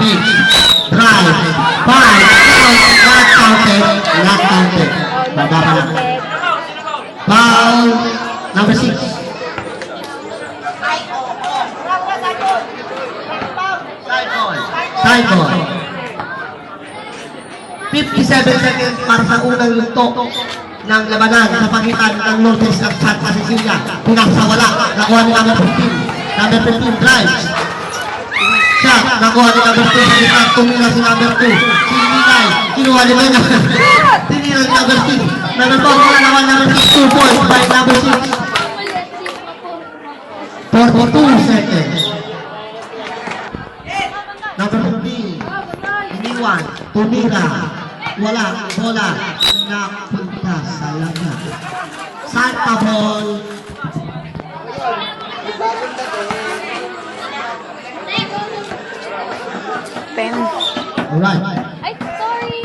pitch, drive, 5, not counted, not counted. Baba pa lang. Foul, number 6. Side ball. 57 seconds para sa unang yugto ng labanan sa pagitan ng Lourdes at Santa Cecilia. Pinasawala, nakuha ni number 15. Number 15 drives. Shot, nakuha ni number 2 sa gitna. Tumira si number 2. Si Minay, kinuha ni Mena. Tinira ni number 6. Number 4, wala naman number 6. 2 points by number 6. 42 seconds. Number 15. Iniwan, tumira. Wala, bola. Napunta sa laga. Santa ball. Alright. Ay, sorry.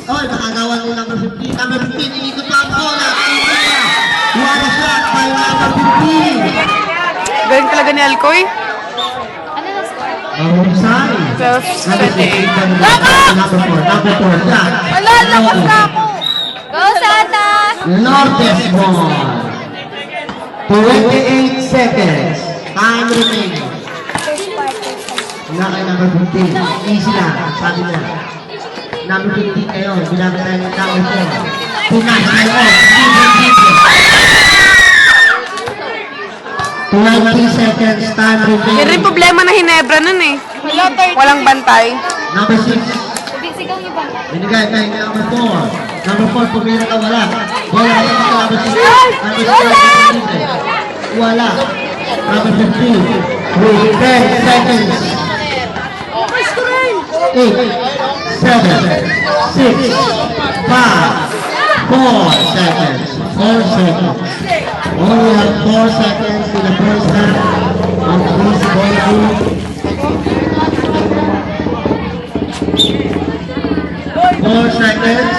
Oy, nakagawa ni number 15. Number 15, inikot pa ang bola. Wala shot by number 15. Galing talaga ni Alcoy. Ano na score? Mahusay. 12-28. Number 4, shot. Wala, lakas na ako. Go, Santa! Lourdes ball. 28 seconds. Time remaining. Kay number 15. Easy lang, sabi na. Number 15 kayo, ginamit tayo ng number 4. Punas kayo, 20 seconds, time Yan rin remaining. problema na Hinebra nun eh. Walang bantay. Number 6. Sigaw niyo ba? Binigay kay number 4. Number 4, pumira ka wala. Bola ka sa number 6. Number 6, wala. Number 15. With 10 seconds. 8, 7, 6, 5, 4 seconds. 4 seconds. Only have 4 seconds in the first half of this ball game. 4 seconds.